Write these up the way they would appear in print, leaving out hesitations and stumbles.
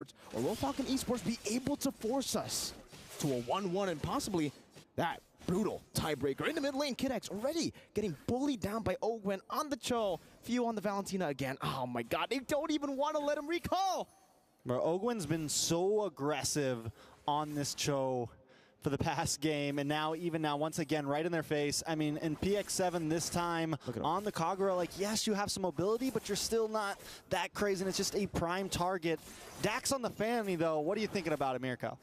Esports, or will Falcon Esports be able to force us to a 1-1 and possibly that brutal tiebreaker? In the mid lane, KidX already getting bullied down by Ogwen on the Cho. Few on the Valentina again. Oh my god, they don't even want to let him recall. Bro, Ogwen's been so aggressive on this Cho for the past game, and now, even now, once again, right in their face. I mean, in PX7 this time, on the Kagura, like, yes, you have some mobility, but you're still not that crazy, and it's just a prime target. Dax on the Fanny, though, what are you thinking about it, Mirko?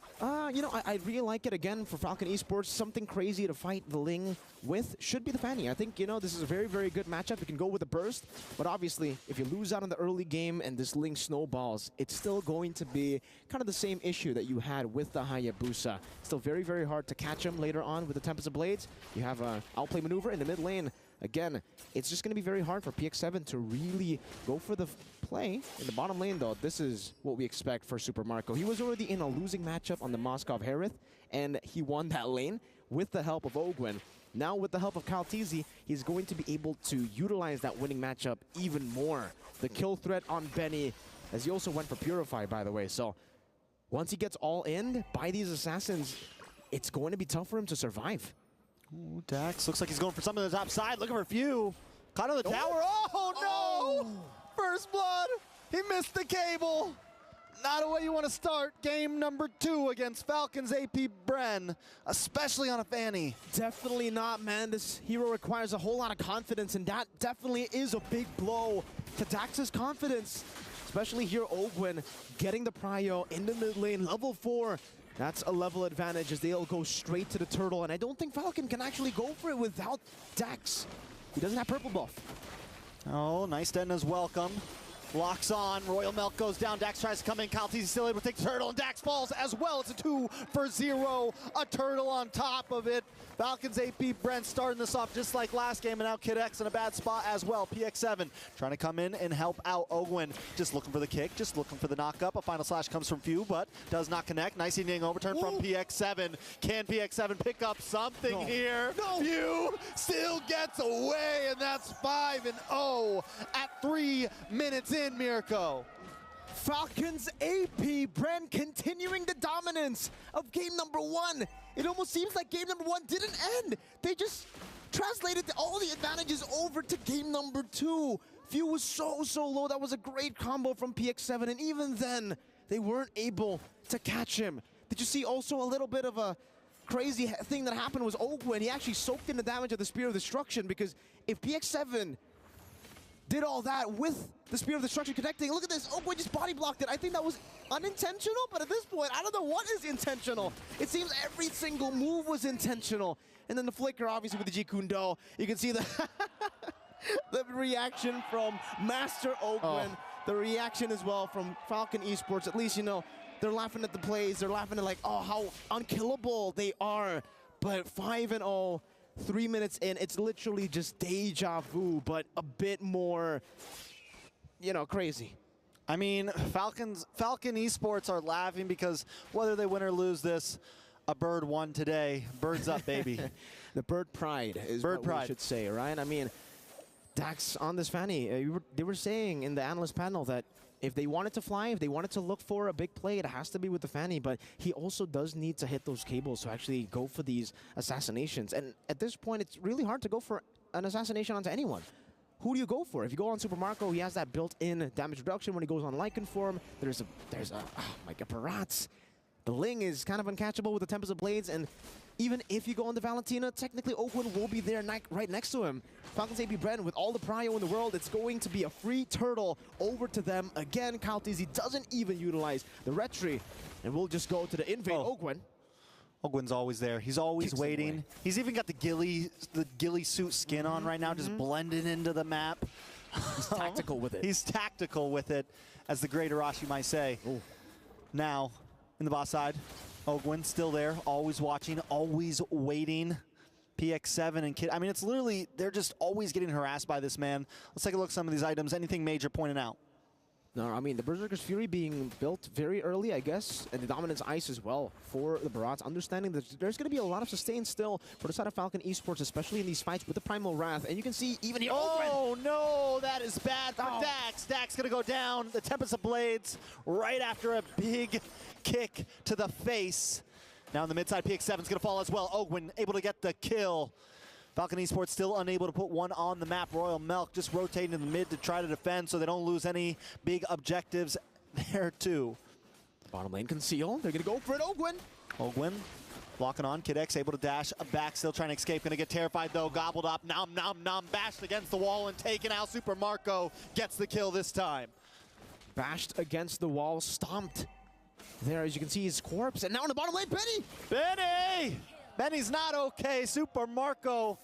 You know, I really like it, again, for Falcon Esports. Something crazy to fight the Ling with should be the Fanny. I think, you know, this is a very, very good matchup. You can go with a burst, but obviously, if you lose out in the early game and this Ling snowballs, it's still going to be kind of the same issue that you had with the Hayabusa. Still very, very hard to catch him later on with the Tempest of Blades. You have an outplay maneuver in the mid lane. Again, it's just going to be very hard for PX7 to really go for the play. In the bottom lane, though, this is what we expect for Super Marco. He was already in a losing matchup on the Moskov Harith, and he won that lane with the help of Ogwen. Now, with the help of Kaltizi, he's going to be able to utilize that winning matchup even more. The kill threat on Benny, as he also went for Purify, by the way. So, once he gets all in by these assassins, it's going to be tough for him to survive. Ooh, Dax looks like he's going for something on the top side. Looking for a few. Caught on the tower. Oh, no! First blood. He missed the cable. Not a way you want to start game number 2 against Falcon's FCAPBREN, especially on a Fanny. Definitely not, man. This hero requires a whole lot of confidence, and that definitely is a big blow to Dax's confidence. Especially here, Ogwen getting the prio in the mid lane, level 4. That's a level advantage as they'll go straight to the turtle, and I don't think Falcon can actually go for it without Dax. He doesn't have purple buff. Oh, nice Denna's welcome. Locks on, Royal Milk goes down, Dax tries to come in, Kalti's still able to take the turtle, and Dax falls as well. It's a 2-for-0, a turtle on top of it. Falcon's FCAPBREN starting this off just like last game, and now KidX in a bad spot as well. PX7 trying to come in and help out Ogwen. Just looking for the kick, just looking for the knock-up. A final slash comes from Few, but does not connect. Nice evening overturn from PX7. Can PX7 pick up something here? No. Few still gets away, and that's 5-0 at 3 minutes in, Mirko. Falcon's FCAPBREN continuing the dominance of game number 1. It almost seems like game number 1 didn't end. They just translated all the advantages over to game number 2. Few was so low. That was a great combo from PX7, and even then, they weren't able to catch him. Did you see also a little bit of a crazy thing that happened was Ogwen. He actually soaked in the damage of the Spear of Destruction, because if PX7 did all that with the Spear of Destruction connecting, look at this, Ogwen just body blocked it. I think that was unintentional, but at this point, I don't know what is intentional. It seems every single move was intentional. And then the flicker, obviously, with the Jikundo. You can see the the reaction from Master Ogwen. The reaction as well from Falcon Esports. At least, you know, they're laughing at the plays. They're laughing at, like, oh, how unkillable they are. But 5-0. 3 minutes in, it's literally just deja vu, but a bit more, you know, crazy. I mean, Falcon Esports are laughing because whether they win or lose this, a bird won today. Bird's up, baby. The bird pride is what we should say, right? I mean, Dax on this Fanny, they were saying in the analyst panel that if they wanted to fly, if they wanted to look for a big play, it has to be with the Fanny, but he also does need to hit those cables to actually go for these assassinations. And at this point, it's really hard to go for an assassination onto anyone. Who do you go for? If you go on Super Marco, he has that built-in damage reduction. When he goes on Lycan form, there's a oh my god, Parats. The Ling is kind of uncatchable with the Tempest of Blades, and even if you go on the Valentina, technically Ogwen will be there right next to him. Falcon's FCAPBREN, with all the prio in the world, it's going to be a free turtle over to them. Again, Kaltizi doesn't even utilize the retry, and we'll just go to the invade Ogwen. Ogwen's always there. He's always waiting. He's even got the ghillie suit skin on right now, just blending into the map. He's tactical with it. He's tactical with it, as the great Arashi might say. Ooh. Now, in the boss side, Ogwen still there, always watching, always waiting. PX7 and Kid. I mean, it's literally, they're just always getting harassed by this man. Let's take a look at some of these items. Anything major pointing out? No, I mean, the Berserker's Fury being built very early, I guess, and the Dominance Ice as well for the Barats, understanding that there's going to be a lot of sustain still for the side of Falcon Esports, especially in these fights with the Primal Wrath. And you can see even here... Oh, no, that is bad for Dax. Dax going to go down. The Tempest of Blades right after a big kick to the face. Now in the mid side, PX7's going to fall as well. Ogwin able to get the kill. Falcon Esports still unable to put one on the map. Royal Milk just rotating in the mid to try to defend so they don't lose any big objectives there too. Bottom lane conceal. They're going to go for it. Ogwin locking on. Kid X able to dash back, still trying to escape. Going to get terrified though. Gobbled up. Nom, nom, nom. Bashed against the wall and taken out. Super Marco gets the kill this time. Bashed against the wall. Stomped. There, as you can see, his corpse. And now in the bottom lane, Benny! Benny! Benny's not okay. Super Marco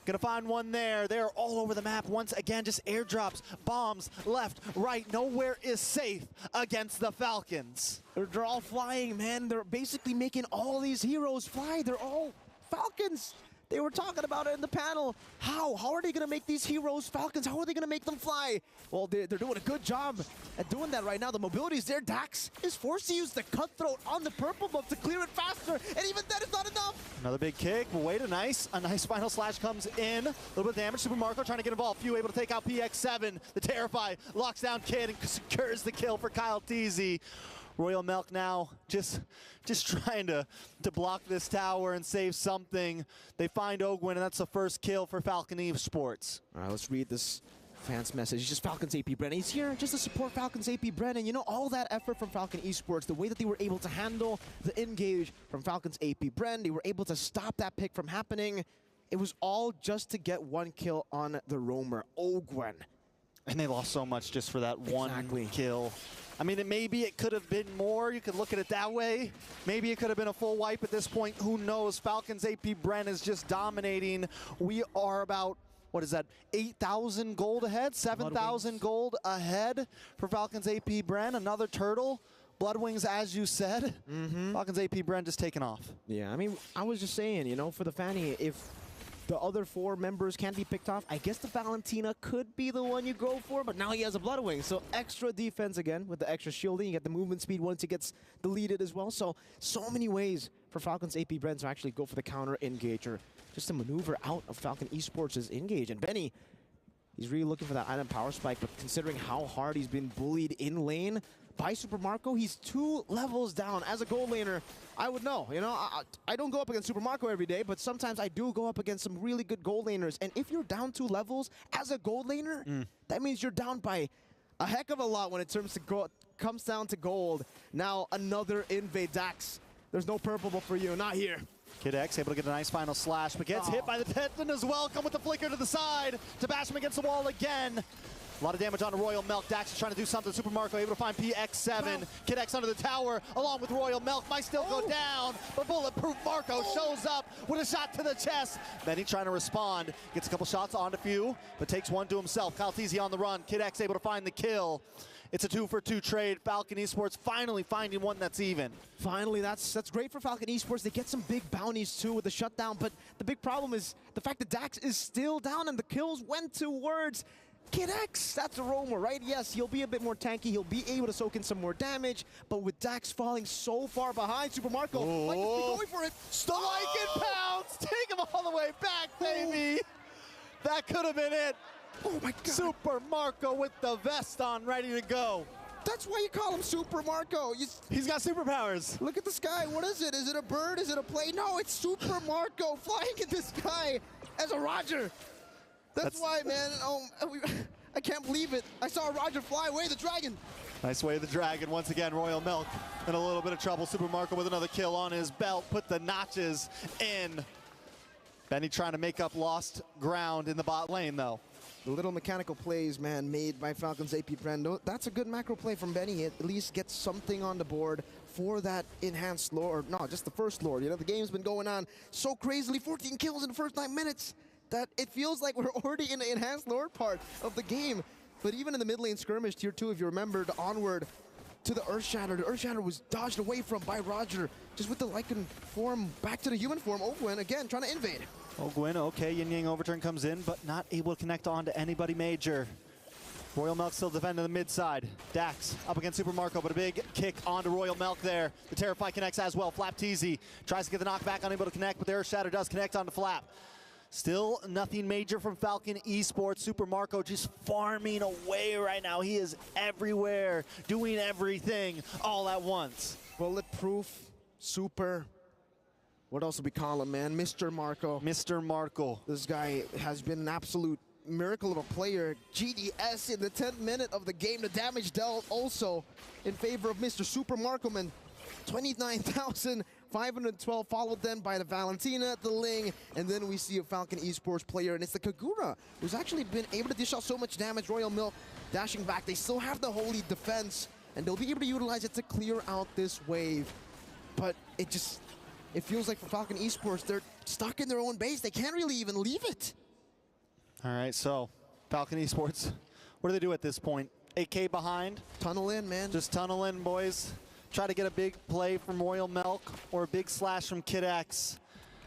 gonna find one there. They're all over the map once again. Just airdrops, bombs, left, right. Nowhere is safe against the Falcons. They're all flying, man. They're basically making all these heroes fly. They're all Falcons. They were talking about it in the panel. How are they going to make these heroes Falcons? How are they going to make them fly? Well, they're doing a good job at doing that right now. The mobility is there. Dax is forced to use the Cutthroat on the purple buff to clear it faster, and even that is not enough. Secure big kick. But wait, a nice final slash comes in. A little bit of damage. Super Marco trying to get involved. Few able to take out PX7. The Terrify locks down Kid and secures the kill for Kyle Teasy. Royal Milk now just trying to block this tower and save something. They find Ogwin, and that's the first kill for Falcon Esports. All right, let's read this fan's message. It's just FalconsAPBREN. He's here just to support FalconsAPBREN, and you know, all that effort from Falcon Esports, the way that they were able to handle the engage from FalconsAPBREN, they were able to stop that pick from happening. It was all just to get one kill on the roamer, Ogwin. And they lost so much just for that one kill. I mean, maybe it could have been more. You could look at it that way. Maybe it could have been a full wipe at this point. Who knows? FalconsAPBREN is just dominating. We are about, what is that, 8,000 gold ahead? 7,000 gold ahead for FalconsAPBREN. Another turtle. Bloodwings, as you said. FalconsAPBREN just taking off. Yeah, I mean, I was just saying, you know, for the Fanny, if the other 4 members can't be picked off, I guess the Valentina could be the one you go for, but now he has a Bloodwing. So extra defense again with the extra shielding. You get the movement speed once he gets deleted as well. So many ways for FalconsAPBREN to actually go for the counter engage or just to maneuver out of Falcon Esports' engage. And Benny, he's really looking for that item power spike, but considering how hard he's been bullied in lane by Super Marco, he's 2 levels down. As a gold laner, I would know. You know, I don't go up against Super Marco every day, but sometimes I do go up against some really good gold laners. And if you're down 2 levels as a gold laner, that means you're down by a heck of a lot when it comes down to gold. Now another invade Dax. There's no purple buff for you, not here. Kid X able to get a nice final slash, but gets hit by the Titan as well. Come with the flicker to the side to bash him against the wall again. A lot of damage on Royal Milk. Dax is trying to do something. Super Marco able to find PX7. Kid X under the tower along with Royal Milk. Might still go down, but Bulletproof Marco shows up with a shot to the chest. Benny trying to respond. Gets a couple shots onto Few, but takes one to himself. Kyle Teasy on the run. Kid X able to find the kill. It's a 2-for-2 trade. Falcon Esports finally finding one that's even. Finally, that's great for Falcon Esports. They get some big bounties too with the shutdown, but the big problem is the fact that Dax is still down and the kills went towards Kid X. That's a roamer, right? Yes, he'll be a bit more tanky. He'll be able to soak in some more damage, but with Dax falling so far behind, Super Marco might just be going for it. Stop! Like pounce! Take him all the way back, baby! That could have been it. Oh my God. Super Marco with the vest on, ready to go. That's why you call him Super Marco. He's got superpowers. Look at the sky. What is it? Is it a bird? Is it a plane? No, it's Super Marco flying in the sky as a Roger. That's why, man. I can't believe it. I saw Roger fly away the dragon. Nice way of the dragon. Once again, Royal Milk in a little bit of trouble. Super Marco with another kill on his belt. Put the notches in. Benny trying to make up lost ground in the bot lane, though. The little mechanical plays, man, made by FalconsAPBREN. That's a good macro play from Benny. He at least gets something on the board for that enhanced lord. No, just the first lord. You know, the game's been going on so crazily. 14 kills in the first 9 minutes. That it feels like we're already in the enhanced lord part of the game. But even in the mid lane skirmish, tier 2, if you remember, the onward to the Earthshatter. The Earthshatter was dodged away from by Roger. Just with the Lycan form back to the human form. Ogwin, again, trying to invade. Ogwin, okay, Yin Yang Overturn comes in, but not able to connect on to anybody major. Royal Milk still defending the mid side. Dax up against Super Marco, but a big kick onto Royal Milk there. The Terrify connects as well. FCAPBREN tries to get the knockback, unable to connect, but the Earth Shatter does connect onto Flap. Still nothing major from Falcon Esports. Super Marco just farming away right now. He is everywhere, doing everything all at once. Bulletproof, super. What else do we call him, man? Mr. Marco. Mr. Marco. This guy has been an absolute miracle of a player. GDS in the 10th minute of the game. The damage dealt also in favor of Mr. Super Marco, man. 29,512, followed then by the Valentina, the Ling, and then we see a Falcon Esports player, and it's the Kagura, who's actually been able to dish out so much damage. Royal Milk dashing back. They still have the Holy Defense, and they'll be able to utilize it to clear out this wave. But it feels like for Falcon Esports, they're stuck in their own base. They can't really even leave it. All right, so Falcon Esports, what do they do at this point? 8K behind? Tunnel in, man. Just tunnel in, boys. Try to get a big play from Royal Milk or a big slash from Kid X.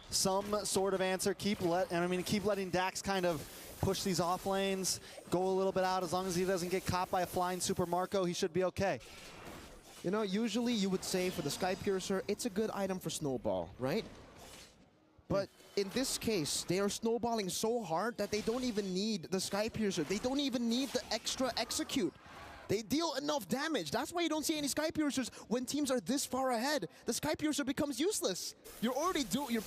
Some sort of answer. Keep letting Dax kind of push these off lanes, go a little bit out. As long as he doesn't get caught by a flying Super Marco, he should be okay. You know, usually you would say for the Sky Piercer, it's a good item for Snowball, right? But in this case, they are snowballing so hard that they don't even need the Sky Piercer. They don't even need the extra execute. They deal enough damage. That's why you don't see any Sky Piercers when teams are this far ahead. The Sky Piercer becomes useless. You're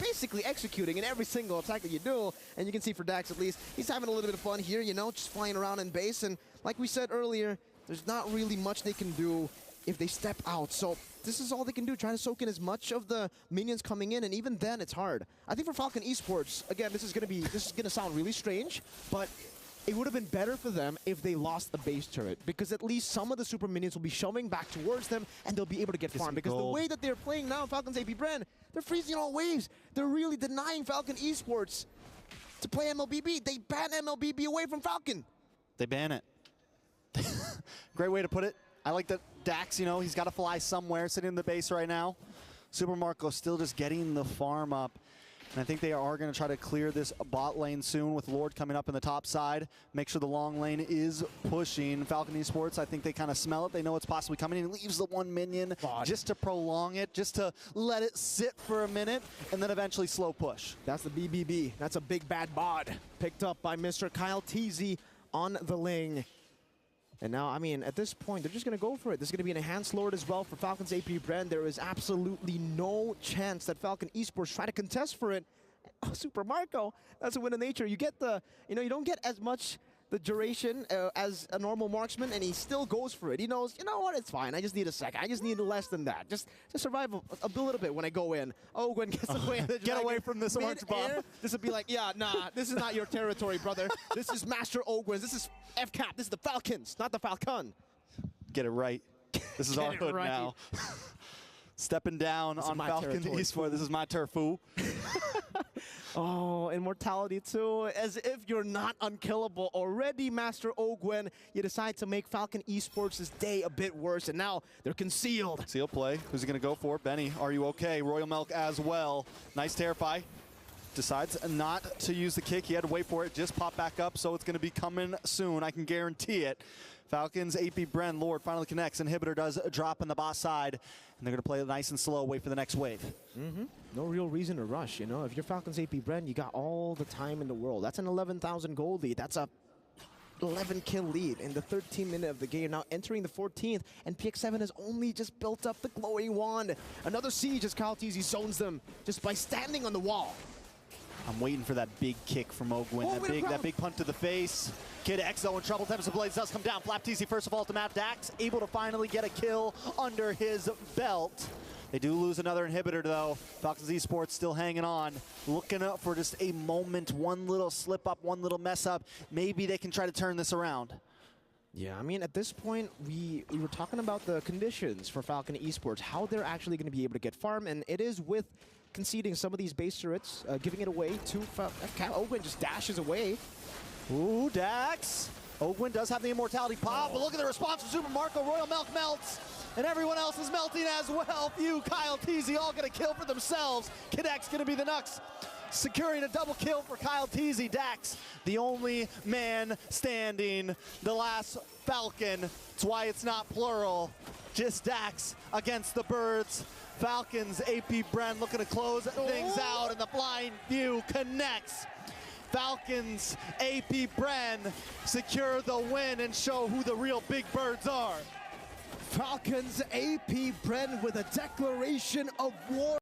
basically executing in every single attack that you do. And you can see for Dax at least, he's having a little bit of fun here, you know, just flying around in base. And like we said earlier, there's not really much they can do if they step out. So this is all they can do, try to soak in as much of the minions coming in, and even then it's hard. I think for Falcon Esports, again, this is gonna sound really strange, but it would have been better for them if they lost a base turret, because at least some of the super minions will be shoving back towards them, and they'll be able to get farmed. Because the way that they're playing now, Falcon's FCAPBREN, they're freezing all waves. They're really denying Falcon Esports to play MLBB. They ban MLBB away from Falcon. They ban it. Great way to put it. I like that Dax, you know, he's got to fly somewhere, sitting in the base right now. Super Marco still just getting the farm up. And I think they are going to try to clear this bot lane soon with Lord coming up in the top side. Make sure the long lane is pushing. Falcon Esports, I think they kind of smell it. They know it's possibly coming. He leaves the one minion just to prolong it, just to let it sit for a minute, and then eventually slow push. That's the BBB. That's a big bad bod. Picked up by Mr. Kyle Teasy on the Ling. And now, I mean, at this point, they're just going to go for it. There's going to be an enhanced Lord as well for Falcon's FCAPBREN. There is absolutely no chance that Falcon Esports try to contest for it. Oh, Super Marco, that's a win of nature. You get the, you know, you don't get as much the duration as a normal marksman, and he still goes for it. He knows, you know what, it's fine. I just need a second. I just need less than that. Just to survive a little bit when I go in. Oh, Gwen gets away. Get away from this orange bomb. This would be like, yeah, nah, this is not your territory, brother. This is Master Ogwens. This is FCAP. This is the Falcons, not the Falcon. Get it right. This is our hood right now. Stepping down on Falcon Esports. This is my turf, fool. Oh, immortality too, as if you're not unkillable already, Master Ogwen. You decide to make Falcon Esports' day a bit worse, and now they're concealed. Seal play. Who's he going to go for? Benny, are you okay? Royal Milk as well. Nice Terrify. Decides not to use the kick. He had to wait for it. Just pop back up, so it's going to be coming soon. I can guarantee it. Falcons, FCAPBREN, Lord finally connects. Inhibitor does drop on the boss side, and they're going to play it nice and slow, wait for the next wave. No real reason to rush, you know. If you're Falcons FCAPBREN, you got all the time in the world. That's an 11,000 gold lead. That's a 11 kill lead in the 13th minute of the game. Now entering the 14th, and PX7 has only just built up the glowing wand. Another siege as Kyle Teasy zones them just by standing on the wall. I'm waiting for that big kick from Ogwen. That big punt to the face. Kid Exo in trouble. Tempest of Blades does come down. FCAPBREN first of all to map. Dax able to finally get a kill under his belt. They do lose another inhibitor though. Falcons Esports still hanging on. Looking up for just a moment. One little slip up, one little mess up. Maybe they can try to turn this around. Yeah, I mean, at this point, we were talking about the conditions for Falcon Esports, how they're actually going to be able to get farm, and it is with conceding some of these base turrets, giving it away to FCAP. Ogwen just dashes away. Ooh, Dax. Ogwen does have the immortality pop, but look at the response from Super Marco. Royal Milk melts, and everyone else is melting as well. Few Kyle Teasy all gonna kill for themselves. Kid X gonna be the next securing a double kill for Kyle Teasy. Dax, the only man standing, the last Falcon. That's why it's not plural. Just Dax against the Birds. Falcons, FCAPBREN looking to close things out, and the flying view connects. Falcons, FCAPBREN secure the win and show who the real big birds are. Falcons, FCAPBREN with a declaration of war.